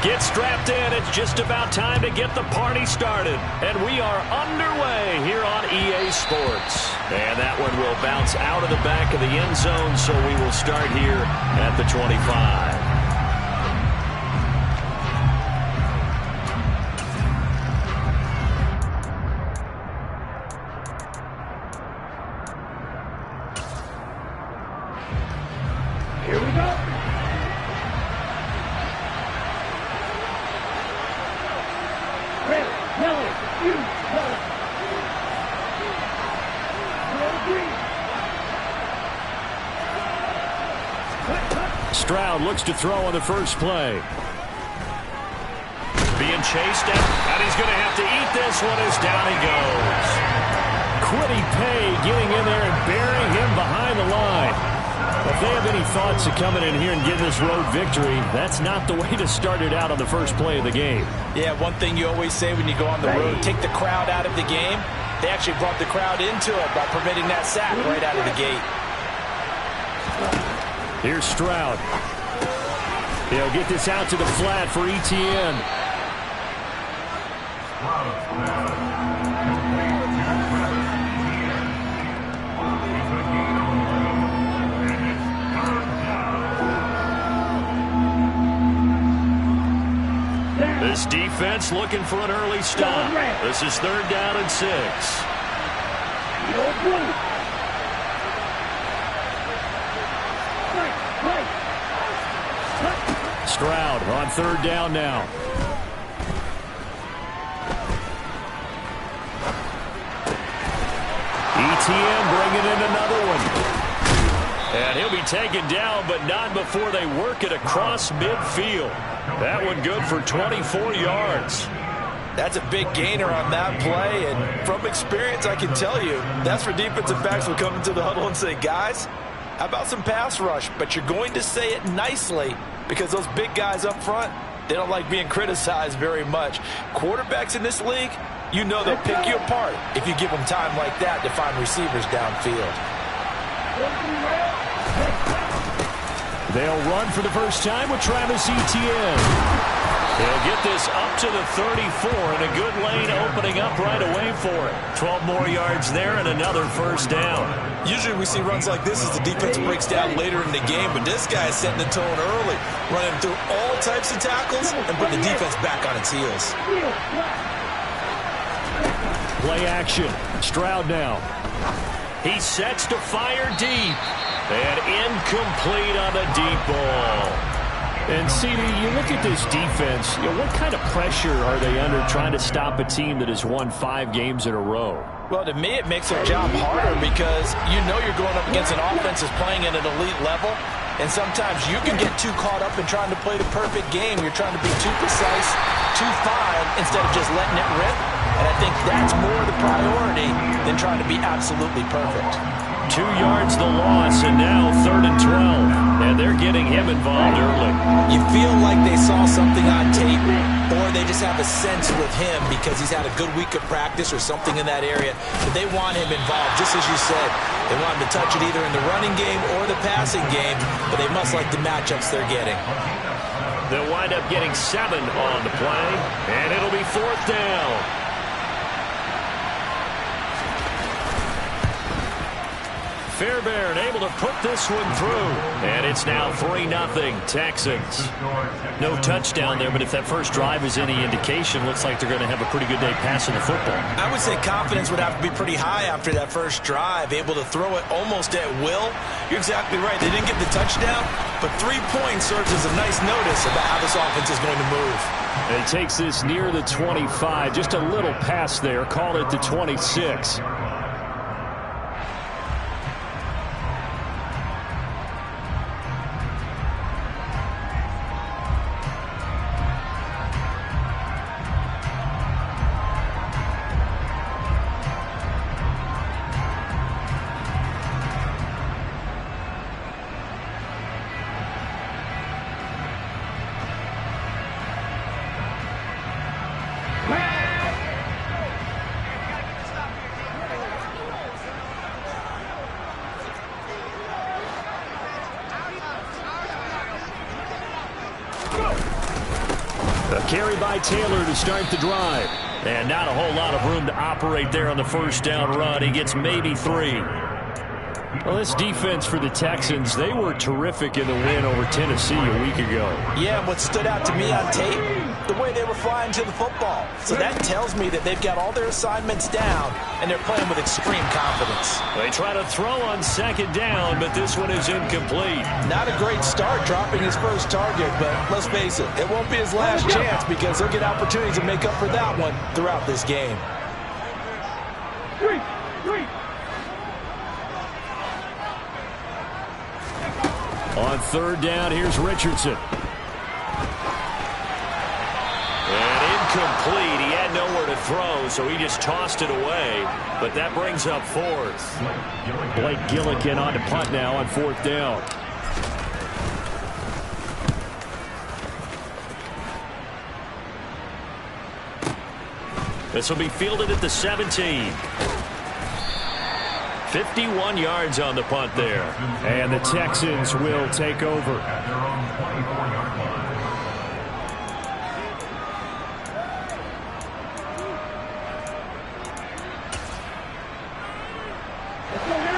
Get strapped in. It's just about time to get the party started. And we are underway here on EA Sports. And that one will bounce out of the back of the end zone, so we will start here at the 25. Here we go. Red, yellow, blue, yellow. Green. Stroud looks to throw on the first play. Being chased out, and he's going to have to eat this one as down he goes. Quiddy Pay getting in there and burying him behind the line. If they have any thoughts of coming in here and getting this road victory, that's not the way to start it out on the first play of the game. Yeah, one thing you always say when you go on the road, take the crowd out of the game. They actually brought the crowd into it by permitting that sack right out of the gate. Here's Stroud. He'll get this out to the flat for ETN. This defense looking for an early stop. This is 3rd down and 6. Stroud on 3rd down now. ETN bringing in another one. And he'll be taken down, but not before they work it across midfield. That one good for 24 yards. That's a big gainer on that play, and from experience, I can tell you, that's where defensive backs will come into the huddle and say, guys, how about some pass rush? But you're going to say it nicely because those big guys up front, they don't like being criticized very much. Quarterbacks in this league, you know they'll pick you apart if you give them time like that to find receivers downfield. They'll run for the first time with Travis Etienne. He'll get this up to the 34, and a good lane opening up right away for it. 12 more yards there and another first down. Usually we see runs like this as the defense breaks down later in the game, but this guy is setting the tone early, running through all types of tackles and putting the defense back on its heels. Play action. Stroud now. He sets to fire deep. And incomplete on the deep ball. And, CD, you look at this defense, what kind of pressure are they under trying to stop a team that has won 5 games in a row? Well, to me, it makes their job harder because you know you're going up against an offense that's playing at an elite level, and sometimes you can get too caught up in trying to play the perfect game. You're trying to be too precise, too fine, instead of just letting it rip. And I think that's more the priority than trying to be absolutely perfect. 2 yards the loss, and now 3rd and 12. And they're getting him involved early. You feel like they saw something on tape, or they just have a sense with him because he's had a good week of practice or something in that area. But they want him involved, just as you said. They want him to touch it either in the running game or the passing game, but they must like the matchups they're getting. They'll wind up getting 7 on the play, and it'll be 4th down. Fairbairn able to put this one through. And it's now 3-0 Texans. No touchdown there, but if that first drive is any indication, looks like they're going to have a pretty good day passing the football. I would say confidence would have to be pretty high after that first drive, able to throw it almost at will. You're exactly right. They didn't get the touchdown, but 3 points serves as a nice notice about how this offense is going to move. And it takes this near the 25. Just a little pass there. Call it the 26. carry by Taylor to start the drive. And not a whole lot of room to operate there on the first down run. He gets maybe 3. Well, this defense for the Texans, they were terrific in the win over Tennessee a week ago. Yeah, and what stood out to me on tape, the way they were flying to the football. So that tells me that they've got all their assignments down, and they're playing with extreme confidence. They try to throw on second down, but this one is incomplete. Not a great start dropping his first target, but let's face it, it won't be his last chance because he'll get opportunities to make up for that one throughout this game. 3. On third down, here's Richardson. And incomplete. He had nowhere to throw, so he just tossed it away. But that brings up 4th. Blake Gillikin on to punt now on 4th down. This will be fielded at the 17. 51 yards on the punt there. And the Texans will take over.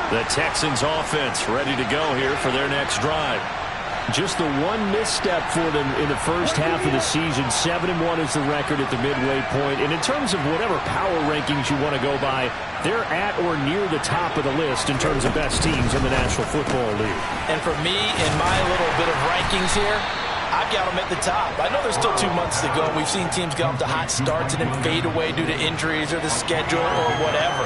The Texans offense ready to go here for their next drive. Just the one misstep for them in the first half of the season. 7-1 is the record at the midway point. And in terms of whatever power rankings you want to go by, they're at or near the top of the list in terms of best teams in the National Football League. And for me, in my little bit of rankings here, I've got them at the top. I know there's still 2 months to go. We've seen teams get off to hot starts and then fade away due to injuries or the schedule or whatever.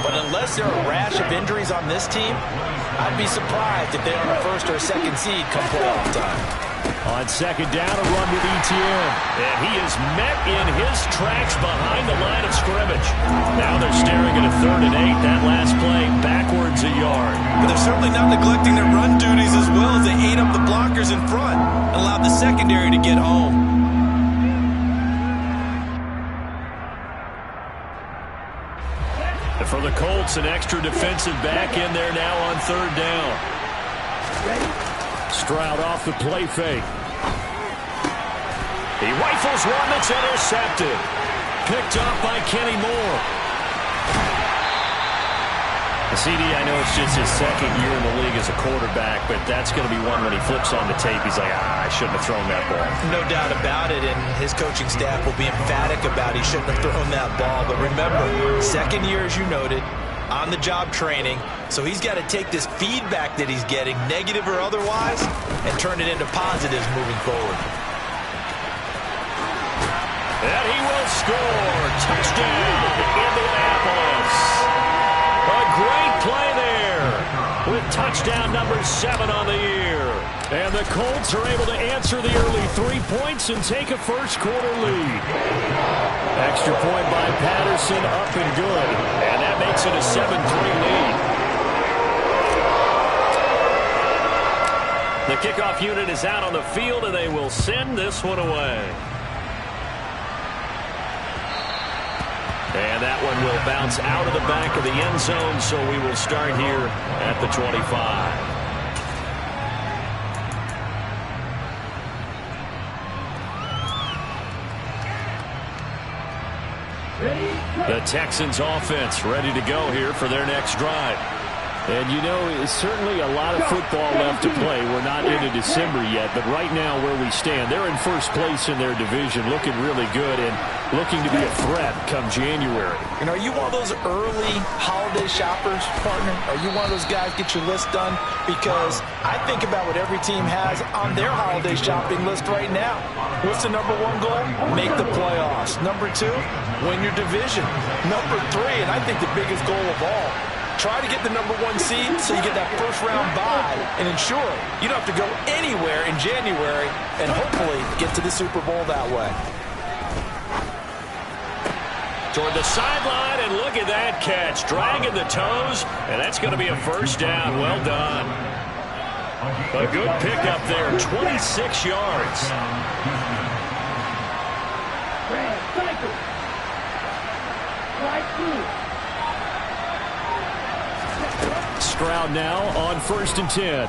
But unless there are a rash of injuries on this team, I'd be surprised if they're on a first or a second seed come playoff time. On second down, a run with Etienne. And he is met in his tracks behind the line of scrimmage. Now they're staring at a 3rd and 8. That last play backwards a yard. But they're certainly not neglecting their run duties as well as they ate up the blockers in front and allowed the secondary to get home. And for the Colts, an extra defensive back in there now on 3rd down. Stroud off the play fake. He rifles one that's intercepted. Picked up by Kenny Moore. CD, I know it's just his 2nd year in the league as a quarterback, but that's going to be one when he flips on the tape. He's like, I shouldn't have thrown that ball. No doubt about it, and his coaching staff will be emphatic about he shouldn't have thrown that ball. But remember, 2nd year, as you noted, on-the-job training, so he's got to take this feedback that he's getting, negative or otherwise, and turn it into positives moving forward. And he will score. Touchdown, Indianapolis. A great play there with touchdown number 7 on the year. And the Colts are able to answer the early 3 points and take a first-quarter lead. Extra point by Patterson, up and good. And that makes it a 7-3 lead. The kickoff unit is out on the field, and they will send this one away. And that one will bounce out of the back of the end zone, so we will start here at the 25. The Texans offense ready to go here for their next drive. And, you know, it's certainly a lot of football left to play. We're not into December yet, but right now where we stand, they're in first place in their division, looking really good and looking to be a threat come January. And are you one of those early holiday shoppers, partner? Are you one of those guys get your list done? Because I think about what every team has on their holiday shopping list right now. What's the number 1 goal? Make the playoffs. Number 2, win your division. Number 3, and I think the biggest goal of all, try to get the number 1 seed so you get that first-round bye and ensure you don't have to go anywhere in January and hopefully get to the Super Bowl that way. Toward the sideline, and look at that catch. Dragging the toes, and that's going to be a first down. Well done. A good pickup there, 26 yards. Stroud now on 1st and 10.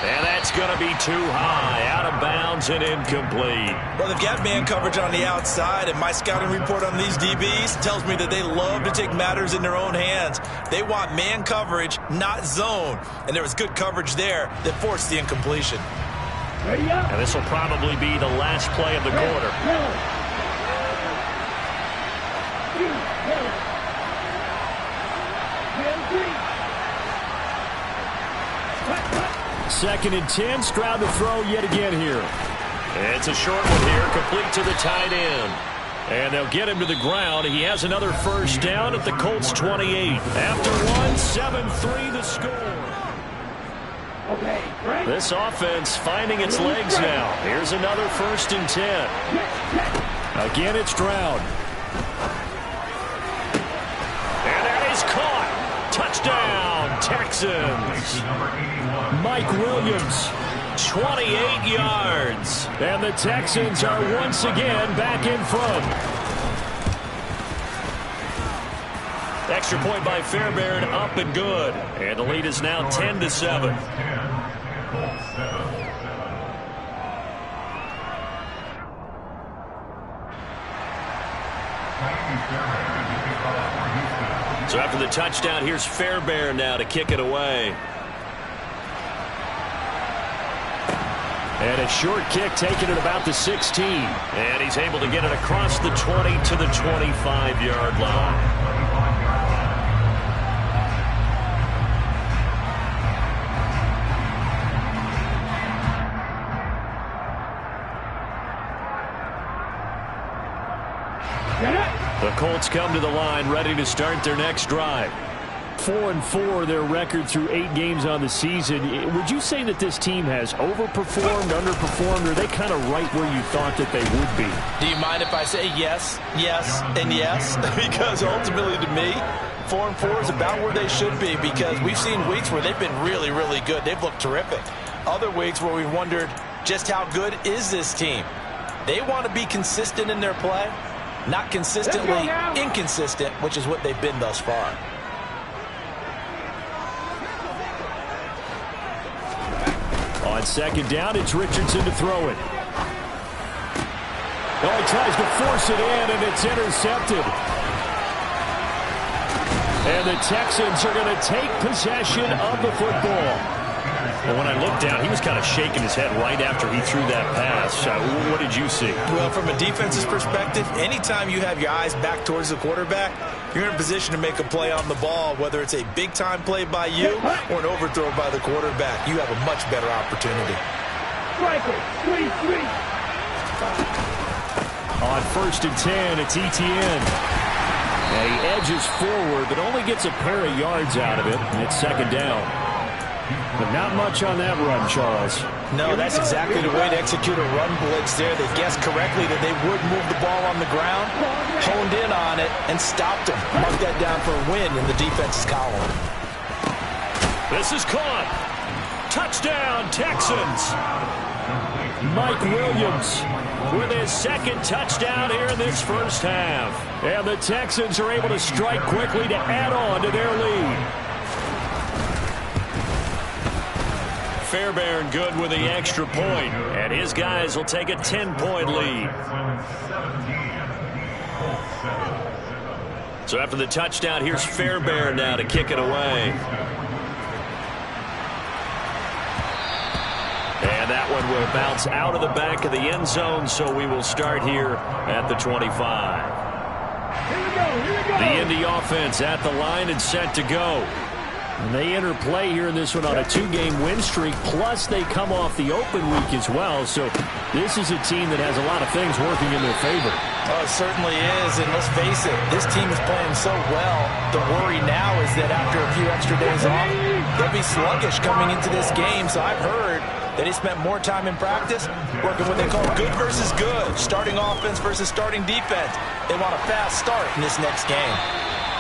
And that That's going to be too high, out of bounds and incomplete. Well, they've got man coverage on the outside, and my scouting report on these DBs tells me that they love to take matters in their own hands. They want man coverage, not zone. And there was good coverage there that forced the incompletion. And this will probably be the last play of the quarter. Second and 10, Stroud to throw yet again here. It's a short one here, complete to the tight end. And they'll get him to the ground. He has another first down at the Colts 28. After one, 7-3 the score. This offense finding its legs now. Here's another first and 10. Again, it's Stroud. And that is caught. Touchdown, Texans. Mike Williams, 28 yards. And the Texans are once again back in front. Extra point by Fairbairn, up and good. And the lead is now 10-7. So after the touchdown, here's Fairbairn now to kick it away. And a short kick taken at about the 16. And he's able to get it across the 20 to the 25-yard line. The Colts come to the line ready to start their next drive. 4-4 their record through 8 games on the season. Would you say that this team has overperformed, underperformed, or are they kind of right where you thought that they would be? Do you mind if I say yes, yes, and yes? Because ultimately to me, 4-4 is about where they should be, because we've seen weeks where they've been really, really good. They've looked terrific. Other weeks where we've wondered just how good is this team. They want to be consistent in their play, not consistently inconsistent, which is what they've been thus far. On second down, it's Richardson to throw it. Oh, he tries to force it in, and it's intercepted. And the Texans are going to take possession of the football. Well, when I looked down, he was kind of shaking his head right after he threw that pass. What did you see? Well, from a defense's perspective, anytime you have your eyes back towards the quarterback, you're in a position to make a play on the ball, whether it's a big-time play by you or an overthrow by the quarterback. You have a much better opportunity. On first and 10, it's Etienne. And he edges forward, but only gets a pair of yards out of it, and it's second down. But not much on that run, Charles. No, that's exactly the way to execute a run blitz there. They guessed correctly that they would move the ball on the ground, honed in on it, and stopped them. Mark that down for a win in the defense's column. This is caught. Touchdown, Texans. Mike Williams with his second touchdown here in this first half. And the Texans are able to strike quickly to add on to their lead. Fairbairn good with the extra point, and his guys will take a 10-point lead. So after the touchdown, here's Fairbairn now to kick it away. And that one will bounce out of the back of the end zone, so we will start here at the 25. The Indy offense at the line and set to go. And they enter play here in this one on a 2-game win streak, plus they come off the open week as well. So this is a team that has a lot of things working in their favor. Oh, it certainly is, and let's face it, this team is playing so well. The worry now is that after a few extra days off, they'll be sluggish coming into this game. So I've heard that they spent more time in practice working what they call good versus good, starting offense versus starting defense. They want a fast start in this next game.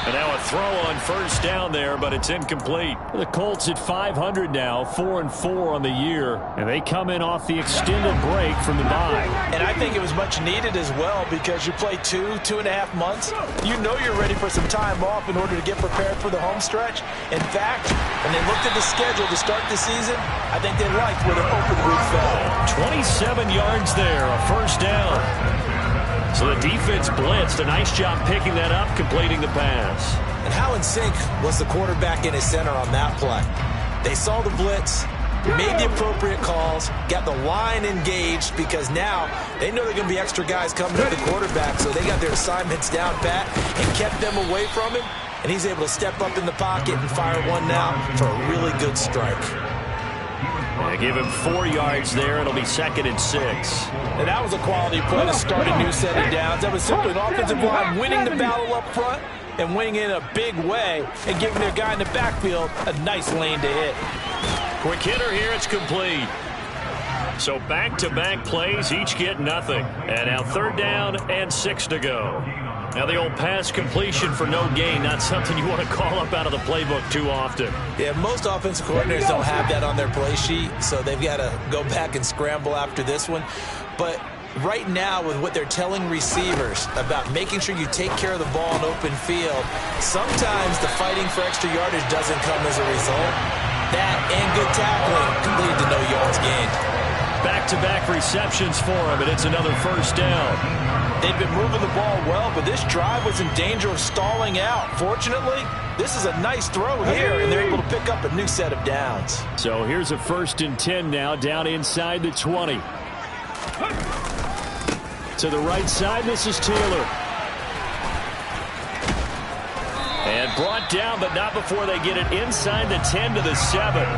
And now a throw on first down there, but it's incomplete. The Colts at 500 now, 4-4 on the year, and they come in off the extended break from the bye. And I think it was much needed as well because you play 2.5 months. You know you're ready for some time off in order to get prepared for the home stretch. In fact, when they looked at the schedule to start the season, I think they liked where their open route fell. 27 yards there, a first down. So the defense blitzed. A nice job picking that up, completing the pass. And how in sync was the quarterback and his center on that play? They saw the blitz, made the appropriate calls, got the line engaged because now they know they're going to be extra guys coming to the quarterback, so they got their assignments down pat and kept them away from him, and he's able to step up in the pocket and fire one now for a really good strike. They give him 4 yards there. It'll be 2nd and 6. And that was a quality play to start a new set of downs. That was simply an offensive line winning the battle up front and winning in a big way and giving their guy in the backfield a nice lane to hit. Quick hitter here. It's complete. So back-to-back plays, each get nothing. And now 3rd down and 6 to go. Now the old pass completion for no gain, not something you want to call up out of the playbook too often. Yeah, most offensive coordinators don't have that on their play sheet, so they've got to go back and scramble after this one. But right now, with what they're telling receivers about making sure you take care of the ball in open field, sometimes the fighting for extra yardage doesn't come as a result. That and good tackling can lead to no yards gained. Back-to-back receptions for him, and it's another first down. They've been moving the ball well, but this drive was in danger of stalling out. Fortunately, this is a nice throw here, and they're able to pick up a new set of downs. So here's a 1st and 10 now, down inside the 20. To the right side, this is Taylor. And brought down, but not before they get it inside the 10 to the 7.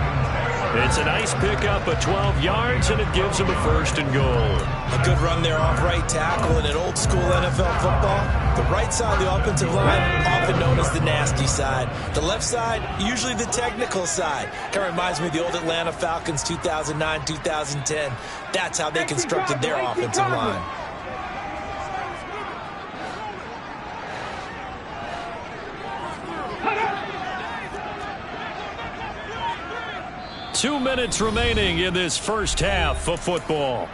It's a nice pickup of 12 yards, and it gives them a 1st and goal. A good run there off right tackle in an old-school NFL football. The right side of the offensive line, often known as the nasty side. The left side, usually the technical side. Kind of reminds me of the old Atlanta Falcons 2009, 2010. That's how they constructed their offensive line. Two minutes remaining in this first half of football.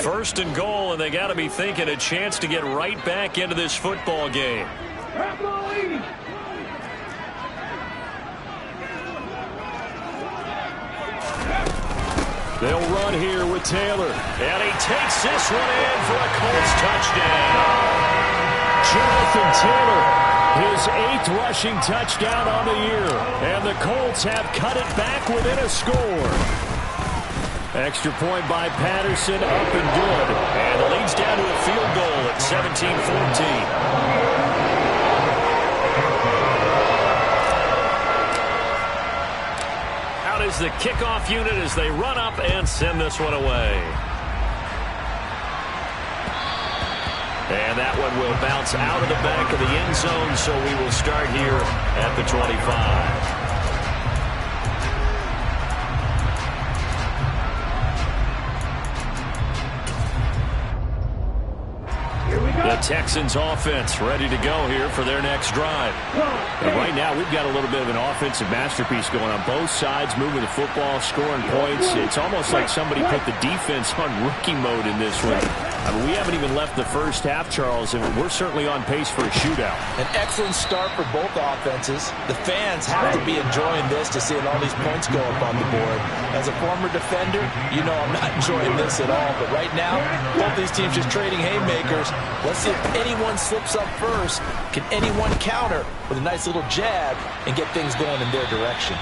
First and goal, and they got to be thinking a chance to get right back into this football game. They'll run here with Taylor, and he takes this one in for a Colts touchdown. Jonathan Taylor, his 8th rushing touchdown on the year, and the Colts have cut it back within a score. Extra point by Patterson, up and good, and it leads down to a field goal at 17-14. Out is the kickoff unit as they run up and send this one away. And that one will bounce out of the back of the end zone, so we will start here at the 25. The Texans offense ready to go here for their next drive. And right now we've got a little bit of an offensive masterpiece going on both sides, moving the football, scoring points. It's almost like somebody put the defense on rookie mode in this one. I mean, we haven't even left the first half, Charles, and we're certainly on pace for a shootout. An excellent start for both offenses. The fans have to be enjoying this to seeing all these points go up on the board. As a former defender, you know I'm not enjoying this at all. But right now, both these teams just trading haymakers. Let's see if anyone slips up first. Can anyone counter with a nice little jab and get things going in their direction?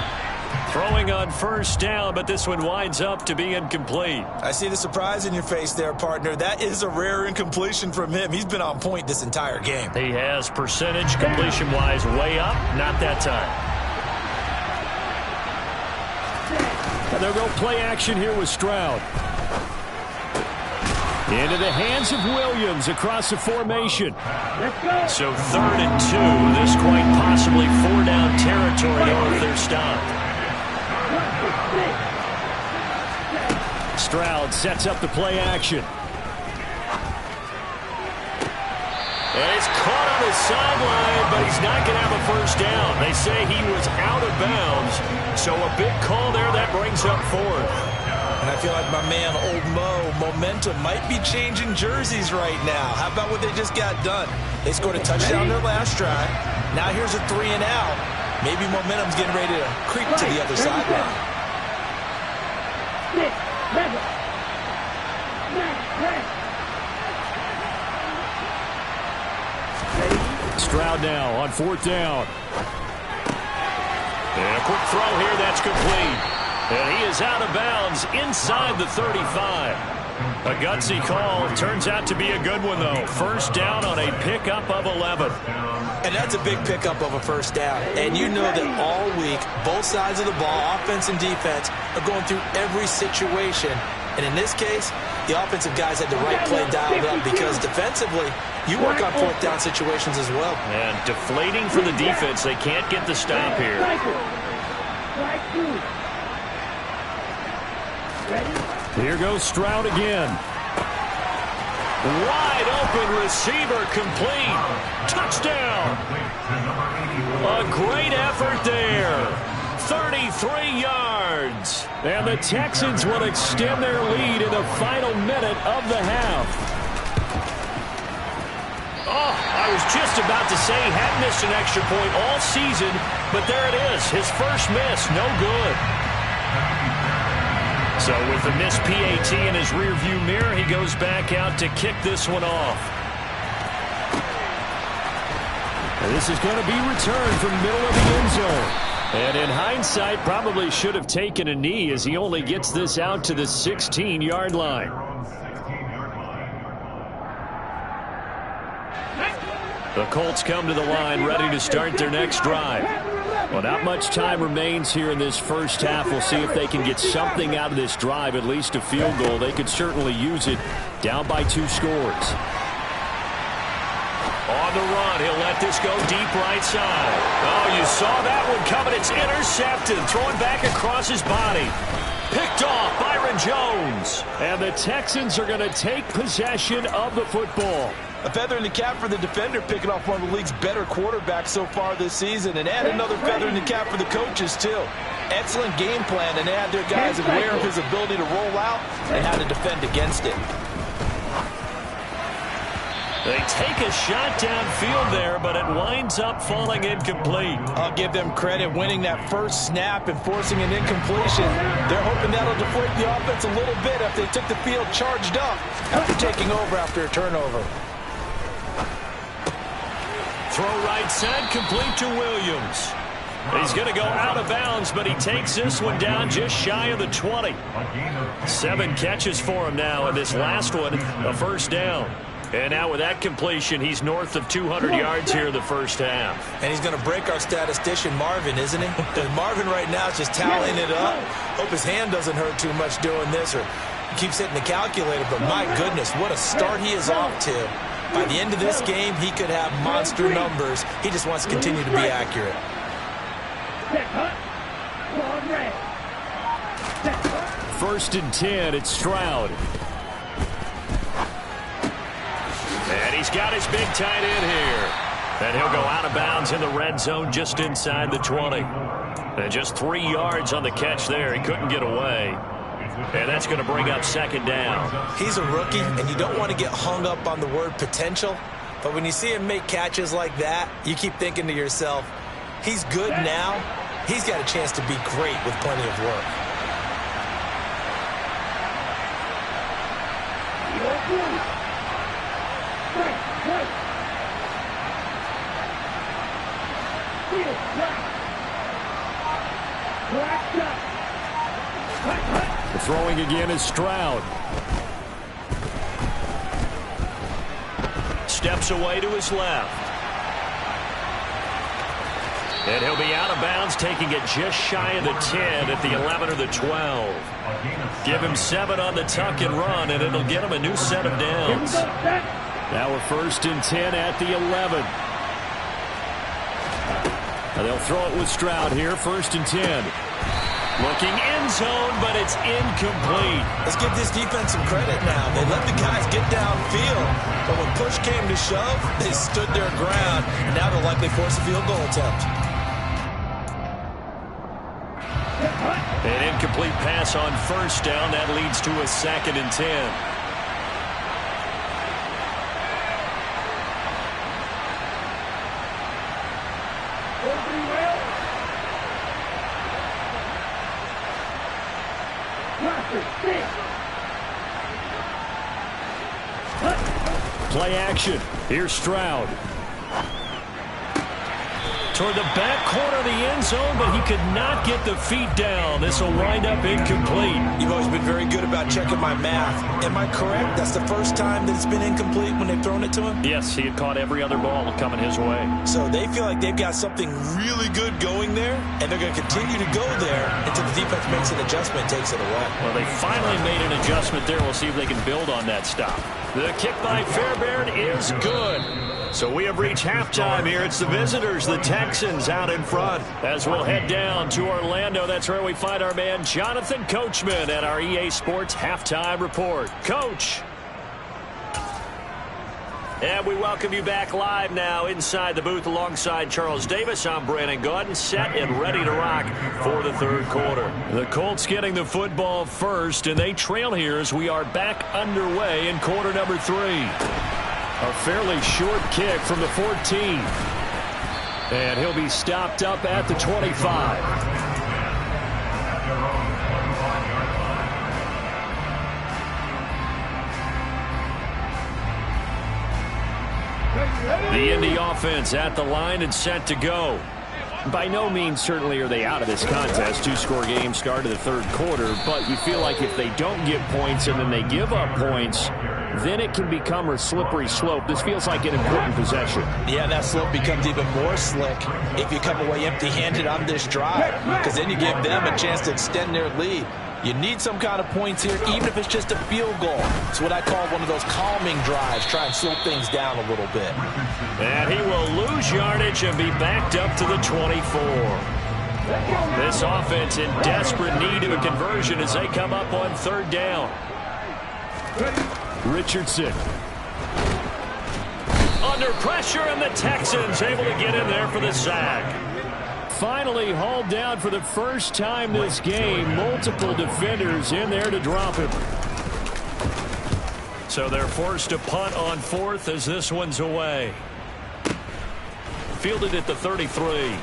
Throwing on first down, but this one winds up to be incomplete. I see the surprise in your face there, partner. That is a rare incompletion from him. He's been on point this entire game. He has percentage completion-wise way up. Not that time. And they'll go play action here with Stroud. Into the hands of Williams across the formation. So 3rd and 2. This quite possibly 4-down territory if they're stopped. Stroud sets up the play action. And he's caught on the sideline, but he's not going to have a first down. They say he was out of bounds, so a big call there that brings up fourth. And I feel like my man, Old Mo, momentum might be changing jerseys right now. How about what they just got done? They scored a touchdown their last drive. Now here's a 3 and out. Maybe momentum's getting ready to creep to the other sideline. Stroud now on fourth down. And a quick throw here, that's complete. And he is out of bounds inside the 35. A gutsy call. Turns out to be a good one, though. First down on a pickup of 11. And that's a big pickup of a first down. And you know that all week, both sides of the ball, offense and defense, are going through every situation. And in this case, the offensive guys had the right play dialed up because defensively, you work on fourth down situations as well. And deflating for the defense. They can't get the stop here. Here goes Stroud again. Wide open receiver complete. Touchdown. A great effort there. 33 yards. And the Texans will extend their lead in the final minute of the half. Oh, I was just about to say he hadn't missed an extra point all season, but there it is. His first miss, no good. So with the missed PAT in his rearview mirror, he goes back out to kick this one off. And this is going to be returned from the middle of the end zone. And in hindsight, probably should have taken a knee as he only gets this out to the 16-yard line. The Colts come to the line ready to start their next drive. Well, not much time remains here in this first half. We'll see if they can get something out of this drive, at least a field goal. They could certainly use it, down by 2 scores. On the run, he'll let this go deep right side. Oh, you saw that one coming. It's intercepted, thrown back across his body. Picked off, Byron Jones. And the Texans are going to take possession of the football. A feather in the cap for the defender, picking off one of the league's better quarterbacks so far this season. And add another feather in the cap for the coaches, too. Excellent game plan, and they had their guys aware of his ability to roll out and how to defend against it. They take a shot downfield there, but it winds up falling incomplete. I'll give them credit winning that first snap and forcing an incompletion. They're hoping that'll deflate the offense a little bit after they took the field charged up after taking over after a turnover. Throw right side, complete to Williams. He's going to go out of bounds, but he takes this one down just shy of the 20. 7 catches for him now, and this last one, a first down. And now with that completion, he's north of 200 yards here in the first half. And he's going to break our statistician, Marvin, isn't he? Because Marvin right now is just tallying it up. Hope his hand doesn't hurt too much doing this, or he keeps hitting the calculator. But my goodness, what a start he is off to. By the end of this game, he could have monster numbers. He just wants to continue to be accurate. First and 10, it's Stroud. And he's got his big tight end here. And he'll go out of bounds in the red zone just inside the 20. And just 3 yards on the catch there. He couldn't get away. And that's going to bring up second down. He's a rookie, and you don't want to get hung up on the word potential. But when you see him make catches like that, you keep thinking to yourself, he's good now. He's got a chance to be great with plenty of work. The throwing again is Stroud. Steps away to his left. And he'll be out of bounds, taking it just shy of the 10 at the 11 or the 12. Give him 7 on the tuck and run, and it'll get him a new set of downs. Now a first and 10 at the 11. And they'll throw it with Stroud here, first and 10. Looking end zone, but it's incomplete. Let's give this defense some credit now. They let the guys get downfield, but when push came to shove, they stood their ground, and now they'll likely force a field goal attempt. An incomplete pass on first down. That leads to a 2nd and 10. Play action. Here's Stroud. Toward the back corner of the end zone, but he could not get the feet down. This will wind up incomplete. You've always been very good about checking my math. Am I correct? That's the first time that it's been incomplete when they've thrown it to him? Yes, he had caught every other ball coming his way. So they feel like they've got something really good going there, and they're going to continue to go there until the defense makes an adjustment and takes it away. Well, they finally made an adjustment there. We'll see if they can build on that stop. The kick by Fairbairn is good. So we have reached halftime here. It's the visitors, the Texans, out in front. As we'll head down to Orlando, that's where we find our man Jonathan Coachman at our EA Sports Halftime Report. Coach. And we welcome you back live now inside the booth alongside Charles Davis. I'm Brandon Gaudin, set and ready to rock for the third quarter. The Colts getting the football first, and they trail here as we are back underway in quarter number 3. A fairly short kick from the 14. And he'll be stopped up at the 25. The Indy offense at the line and set to go. By no means certainly are they out of this contest. 2-score game start of the third quarter, but you feel like if they don't get points and then they give up points, then it can become a slippery slope. This feels like an important possession. Yeah, that slope becomes even more slick if you come away empty-handed on this drive, because then you give them a chance to extend their lead. You need some kind of points here, even if it's just a field goal. It's what I call one of those calming drives. Try and slow things down a little bit. And he will lose yardage and be backed up to the 24. This offense in desperate need of a conversion as they come up on third down. Richardson. Under pressure, and the Texans able to get in there for the sack. Finally hauled down for the first time this game. Multiple defenders in there to drop him. So they're forced to punt on fourth as this one's away. Fielded at the 33.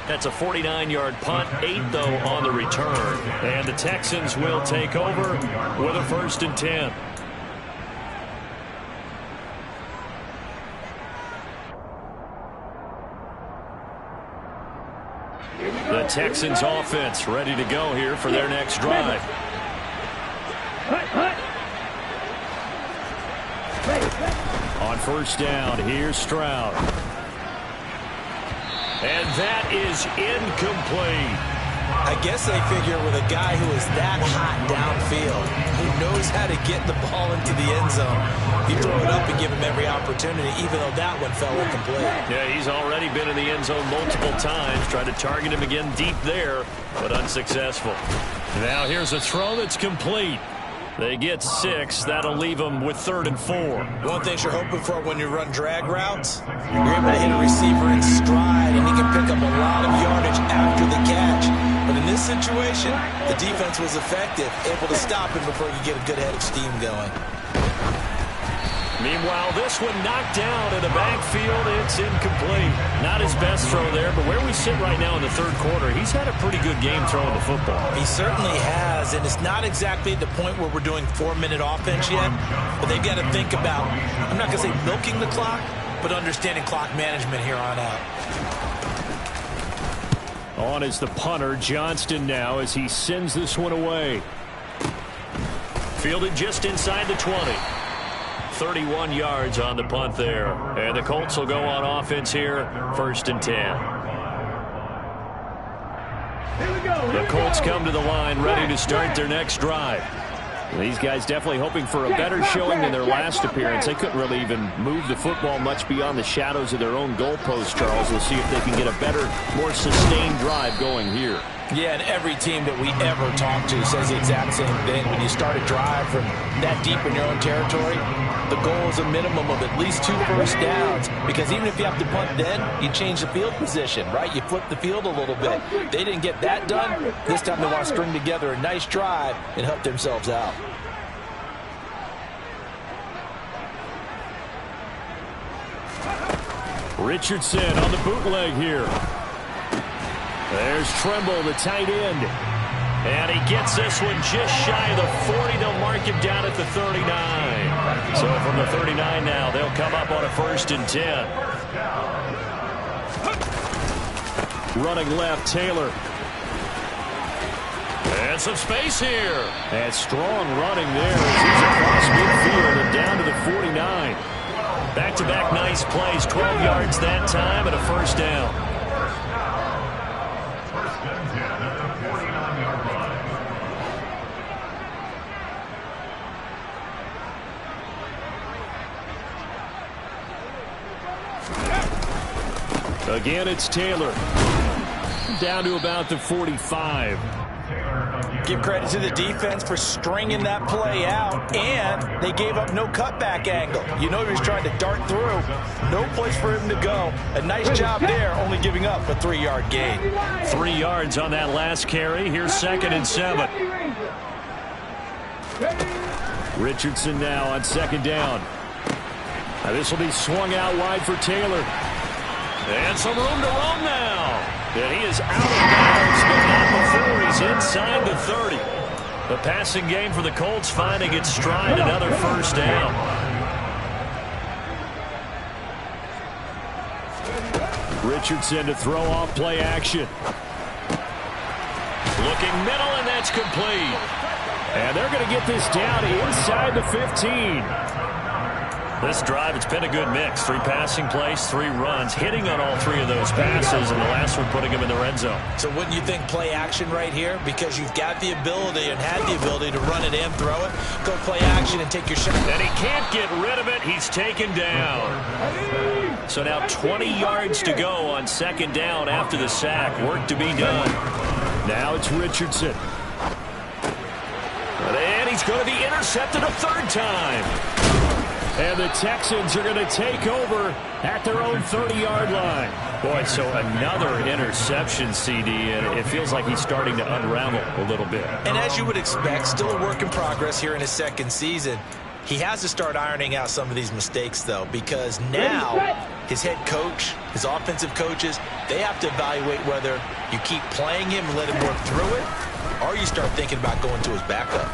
That's a 49-yard punt, 8 though on the return. And the Texans will take over with a 1st and 10. The Texans offense ready to go here for their next drive. On first down, here's Stroud. And that is incomplete. I guess they figure with a guy who is that hot downfield, who knows how to get the ball into the end zone, you throw it up and give him every opportunity, even though that one fell incomplete. Yeah, he's already been in the end zone multiple times. Tried to target him again deep there, but unsuccessful. Now here's a throw that's complete. They get 6. That'll leave them with 3rd and 4. One thing you're hoping for when you run drag routes, you're able to hit a receiver in stride, and he can pick up a lot of yardage after the catch. But in this situation, the defense was effective, able to stop him before you get a good head of steam going. Meanwhile, this one knocked down in the backfield. It's incomplete. Not his best throw there, but where we sit right now in the third quarter, he's had a pretty good game throwing the football. He certainly has, and it's not exactly at the point where we're doing 4-minute offense yet, but they've got to think about, I'm not going to say milking the clock, but understanding clock management here on out. On is the punter, Johnston now, as he sends this one away. Fielded just inside the 20. 31 yards on the punt there. And the Colts will go on offense here, 1st and 10. The Colts come to the line ready to start their next drive. These guys definitely hoping for a better showing than their last appearance. They couldn't really even move the football much beyond the shadows of their own goalpost, Charles. We'll see if they can get a better, more sustained drive going here. Yeah, and every team that we ever talk to says the exact same thing. When you start a drive from that deep in your own territory, the goal is a minimum of at least 2 first downs, because even if you have to punt then, you change the field position, right? You flip the field a little bit. They didn't get that done. This time they want to string together a nice drive and help themselves out. Richardson on the bootleg here. There's Tremble, the tight end. And he gets this one just shy of the 40. They'll mark him down at the 39. So from the 39 now, they'll come up on a 1st and 10. Running left, Taylor. And some space here. And strong running there as he's across midfield and down to the 49. Back-to-back nice plays, 12 yards that time and a 1st down. Again, it's Taylor. Down to about the 45. Give credit to the defense for stringing that play out, and they gave up no cutback angle. You know he was trying to dart through. No place for him to go. A nice job there, only giving up a 3-yard gain. 3 yards on that last carry. Here's 2nd and 7. Richardson now on 2nd down. Now this will be swung out wide for Taylor. And some room to roam now. And he is out of bounds, but not before he's inside the 30. The passing game for the Colts finding its stride, another 1st down. Richardson to throw off play action. Looking middle, and that's complete. And they're going to get this down inside the 15. This drive, it's been a good mix. 3 passing plays, 3 runs, hitting on all 3 of those passes, and the last one putting him in the red zone. So wouldn't you think play action right here? Because you've got the ability and had the ability to run it and throw it. Go play action and take your shot. And he can't get rid of it. He's taken down. So now 20 yards to go on 2nd down after the sack. Work to be done. Now it's Richardson. And he's going to be intercepted a 3rd time. And the Texans are going to take over at their own 30-yard line. Boy, so another interception, CD, and it feels like he's starting to unravel a little bit. And as you would expect, still a work in progress here in his 2nd season. He has to start ironing out some of these mistakes, though, because now his head coach, his offensive coaches, they have to evaluate whether you keep playing him and let him work through it, or you start thinking about going to his backup.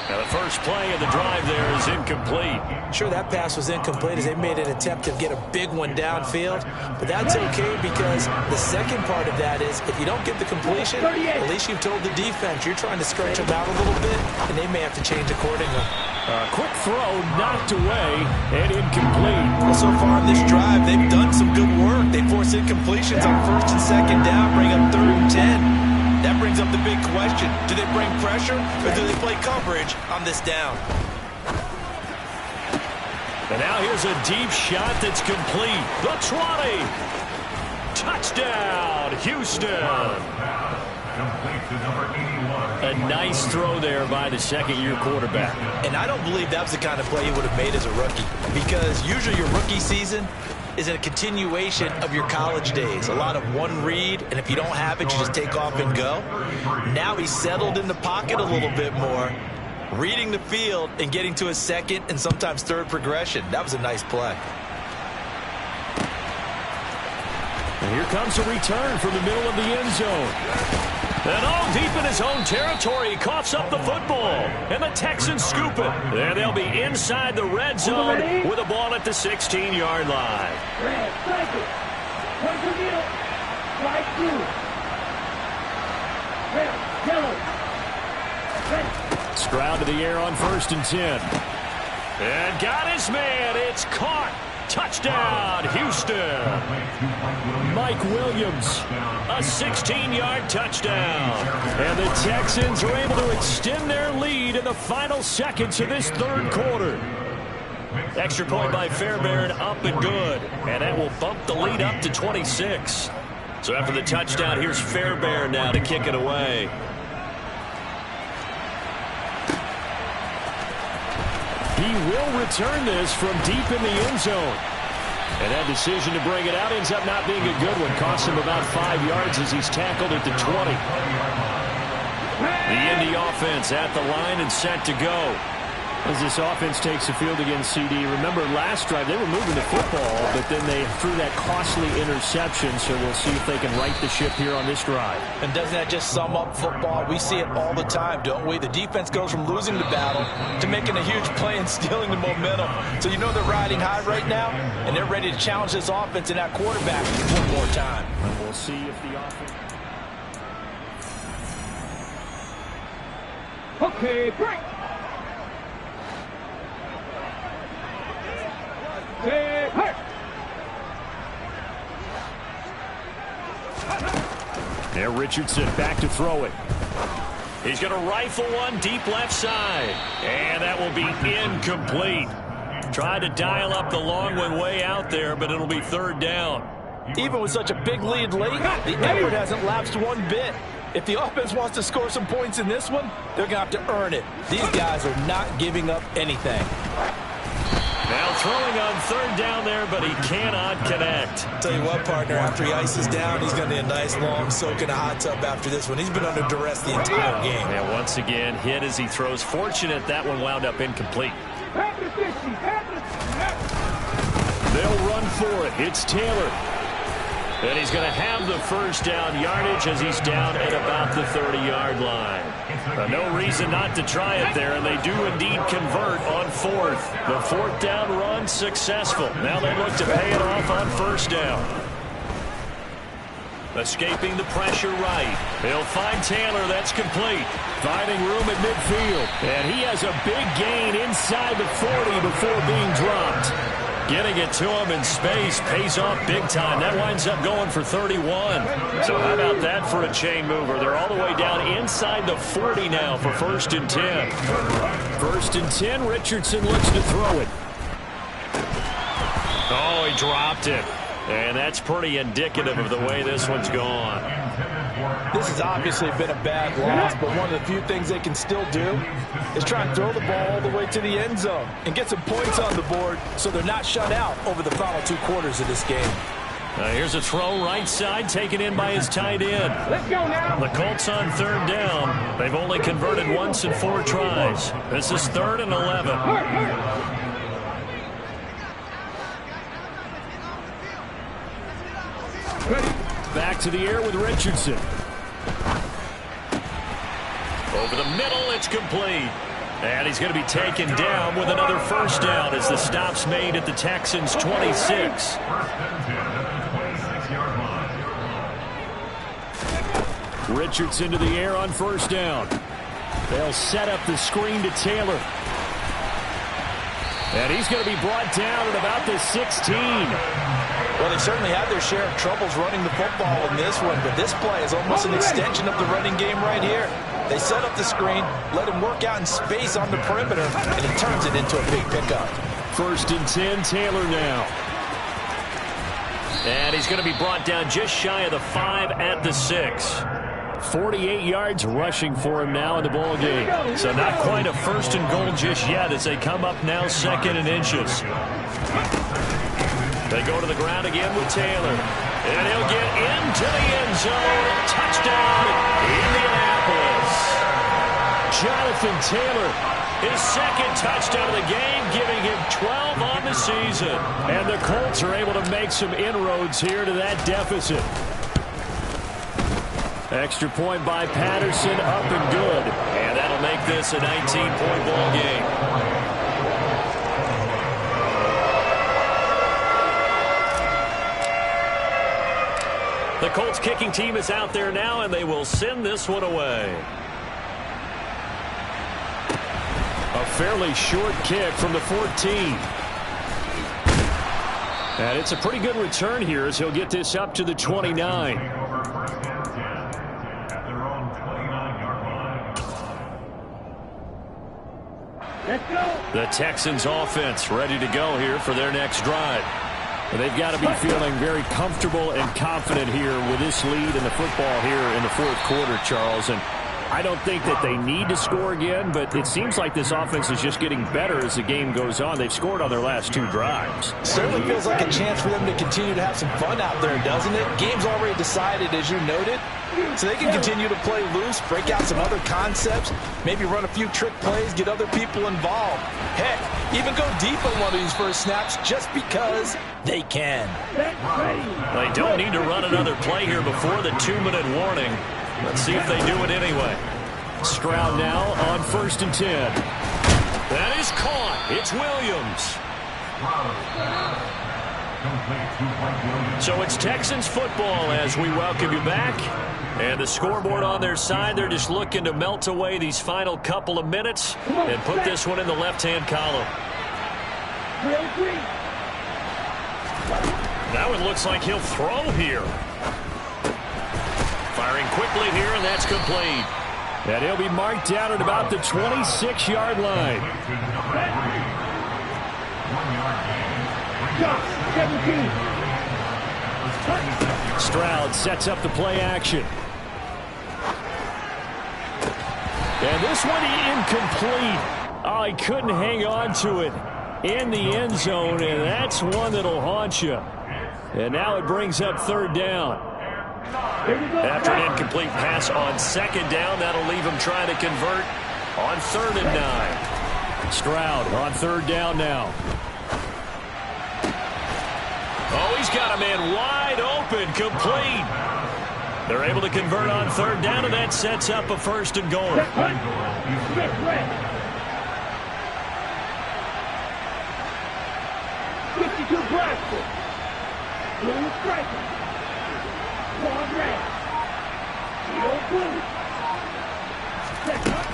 Now the first play of the drive there is incomplete. Sure, that pass was incomplete as they made an attempt to get a big one downfield, but that's okay because the second part of that is if you don't get the completion, at least you've told the defense you're trying to stretch them out a little bit, and they may have to change accordingly. Quick throw knocked away and incomplete. Well, so far in this drive, they've done some good work. They force incompletions on 1st and 2nd down, bring up 3rd and 10. That brings up the big question. Do they bring pressure or do they play coverage on this down? And now here's a deep shot that's complete. The 20. Touchdown, Houston. A nice throw there by the 2nd-year quarterback. And I don't believe that was the kind of play he would have made as a rookie, because usually your rookie season is a continuation of your college days. A lot of one read, and if you don't have it, you just take off and go. Now he's settled in the pocket a little bit more, reading the field and getting to a 2nd and sometimes 3rd progression. That was a nice play. And here comes a return from the middle of the end zone. And all deep in his own territory, he coughs up the football. And the Texans scoop it. There they'll be inside the red zone with a ball at the 16-yard line. Red, cycle. One to middle. Right through. Red, yellow. Red. Stroud to the air on 1st and 10. And got his man. It's caught. Touchdown, Houston. Mike Williams, a 16-yard touchdown. And the Texans are able to extend their lead in the final seconds of this 3rd quarter. Extra point by Fairbairn, up and good. And that will bump the lead up to 26. So after the touchdown, here's Fairbairn now to kick it away. He will return this from deep in the end zone. And that decision to bring it out ends up not being a good one. Costs him about 5 yards as he's tackled at the 20. The Indy offense at the line and set to go. As this offense takes the field against CD, remember last drive they were moving the football, but then they threw that costly interception, so we'll see if they can right the ship here on this drive. And doesn't that just sum up football? We see it all the time, don't we? The defense goes from losing the battle to making a huge play and stealing the momentum. So you know they're riding high right now, and they're ready to challenge this offense and that quarterback one more time. And we'll see if the offense... Okay, break. There, Richardson back to throw it. He's going to rifle one deep left side. And that will be incomplete. Tried to dial up the long one way out there, but it'll be third down. Even with such a big lead late, the effort hasn't lapsed one bit. If the offense wants to score some points in this one, they're going to have to earn it. These guys are not giving up anything. Now throwing on third down there, but he cannot connect. Tell you what, partner, after he ices down, he's going to need a nice long soak in a hot tub after this one. He's been under duress the entire game. And once again, hit as he throws. Fortunate that one wound up incomplete. They'll run for it. It's Taylor. And he's going to have the first down yardage as he's down at about the 30-yard line. No reason not to try it there, and they do indeed convert on fourth. The fourth down run successful. Now they look to pay it off on first down. Escaping the pressure right. They'll find Taylor. That's complete. Finding room at midfield. And he has a big gain inside the 40 before being dropped. Getting it to him in space pays off big time. That winds up going for 31. So how about that for a chain mover? They're all the way down inside the 40 now for first and 10. First and 10, Richardson looks to throw it. Oh, he dropped it. And that's pretty indicative of the way this one's gone. This has obviously been a bad loss, but one of the few things they can still do is try and throw the ball all the way to the end zone and get some points on the board so they're not shut out over the final 2 quarters of this game. Here's a throw right side taken in by his tight end. Let's go now. The Colts on third down. They've only converted once in 4 tries. This is 3rd and 11. Back to the air with Richardson. Over the middle, it's complete. And he's going to be taken down with another first down as the stop's made at the Texans' 26. Richardson to the air on first down. They'll set up the screen to Taylor. And he's going to be brought down at about the 16. Well, they certainly had their share of troubles running the football in this one, but this play is almost an extension of the running game right here. They set up the screen, let him work out in space on the perimeter, and he turns it into a big pickup. First and 10, Taylor now. And he's going to be brought down just shy of the 5 at the 6. 48 yards rushing for him now in the ball game. So not quite a first and goal just yet as they come up now 2nd and inches. They go to the ground again with Taylor. And he'll get into the end zone. Touchdown, Indianapolis. Jonathan Taylor, his 2nd touchdown of the game, giving him 12 on the season. And the Colts are able to make some inroads here to that deficit. Extra point by Patterson, up and good. And that'll make this a 19-point ball game. The Colts kicking team is out there now, and they will send this one away. A fairly short kick from the 14. And it's a pretty good return here as he'll get this up to the 29. Let's go. The Texans offense ready to go here for their next drive. They've got to be feeling very comfortable and confident here with this lead in the football here in the fourth quarter, Charles. And I don't think that they need to score again, but it seems like this offense is just getting better as the game goes on. They've scored on their last 2 drives. Certainly feels like a chance for them to continue to have some fun out there, doesn't it? Game's already decided, as you noted, so they can continue to play loose, break out some other concepts, maybe run a few trick plays, get other people involved. Heck, even go deep on one of these first snaps just because they can. They don't need to run another play here before the 2-minute warning. Let's see if they do it anyway. Stroud now on 1st and 10. That is caught. It's Williams. So it's Texans football as we welcome you back. And the scoreboard on their side, they're just looking to melt away these final couple of minutes and put this one in the left-hand column. That one looks like he'll throw here. Firing quickly here, and that's complete. And he'll be marked down at about the 26-yard line. Stroud sets up the play action. And this one incomplete. Oh, he couldn't hang on to it in the end zone, and that's one that'll haunt you. And now it brings up 3rd down. After an incomplete pass on 2nd down, that'll leave him trying to convert on 3rd and 9. Stroud on 3rd down now. Oh, he's got a man wide open, complete. They're able to convert on 3rd down, and that sets up a 1st and goal.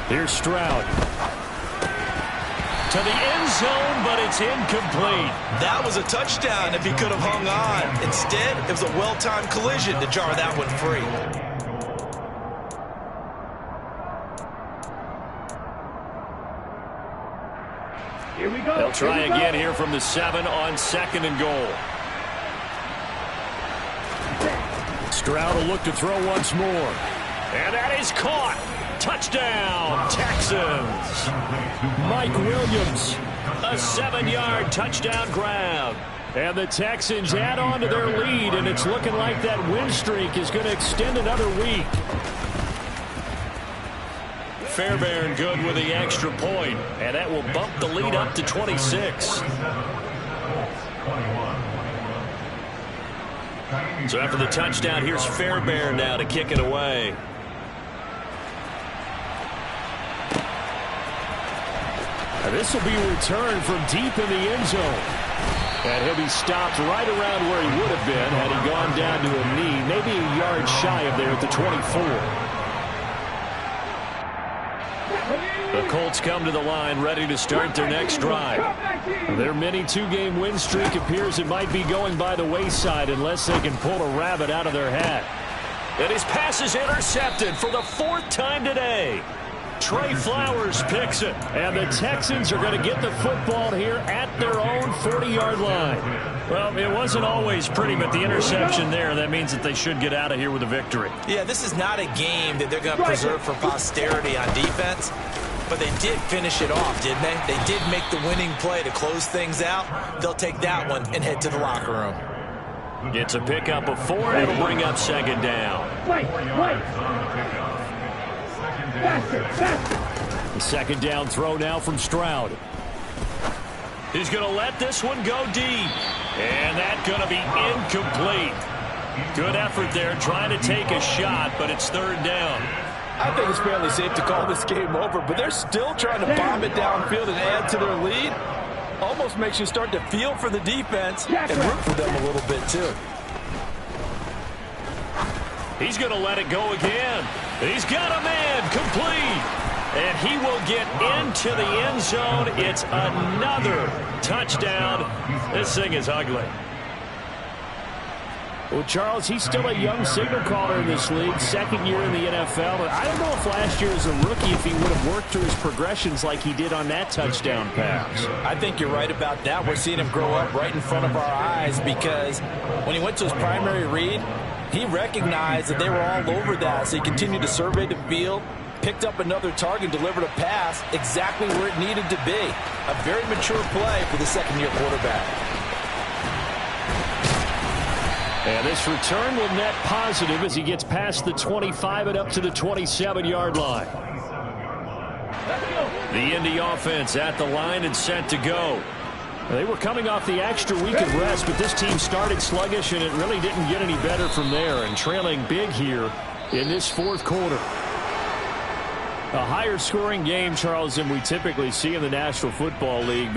Here's Stroud. To the end zone, but it's incomplete. That was a touchdown if he could have hung on. Instead, it was a well-timed collision to jar that one free. Here we go. They'll try again here from the 7 on 2nd and goal. Stroud will look to throw once more. And that is caught. Touchdown, Texans. Mike Williams, a 7-yard touchdown grab. And the Texans add on to their lead, and it's looking like that win streak is going to extend another week. Fairbairn good with the extra point, and that will bump the lead up to 26. So after the touchdown, here's Fairbairn now to kick it away. This will be a return from deep in the end zone. And he'll be stopped right around where he would have been had he gone down to a knee, maybe a yard shy of there at the 24. The Colts come to the line ready to start their next drive. Their mini 2-game win streak appears it might be going by the wayside unless they can pull a rabbit out of their hat. And his pass is intercepted for the 4th time today. Trey Flowers picks it. And the Texans are going to get the football here at their own 40-yard line. Well, it wasn't always pretty, but the interception there, that means that they should get out of here with a victory. Yeah, this is not a game that they're going to preserve for posterity on defense. But they did finish it off, didn't they? They did make the winning play to close things out. They'll take that one and head to the locker room. It's a pickup of 4, and it'll bring up 2nd down. The 2nd down throw now from Stroud. He's going to let this one go deep. And that's going to be incomplete. Good effort there trying to take a shot, but it's 3rd down. I think it's fairly safe to call this game over, but they're still trying to bomb it downfield and add to their lead. Almost makes you start to feel for the defense and root for them a little bit, too. He's going to let it go again. He's got a man complete. And he will get into the end zone. It's another touchdown. This thing is ugly. Well, Charles, he's still a young signal caller in this league, second year in the NFL. But I don't know if last year as a rookie, if he would have worked through his progressions like he did on that touchdown pass. I think you're right about that. We're seeing him grow up right in front of our eyes because when he went to his primary read, he recognized that they were all over that. So he continued to survey the field, picked up another target, delivered a pass exactly where it needed to be. A very mature play for the second-year quarterback. And this return will net positive as he gets past the 25 and up to the 27-yard line. The Indy offense at the line and set to go. They were coming off the extra week of rest, but this team started sluggish, and it really didn't get any better from there, and trailing big here in this fourth quarter. A higher scoring game, Charles, than we typically see in the National Football League.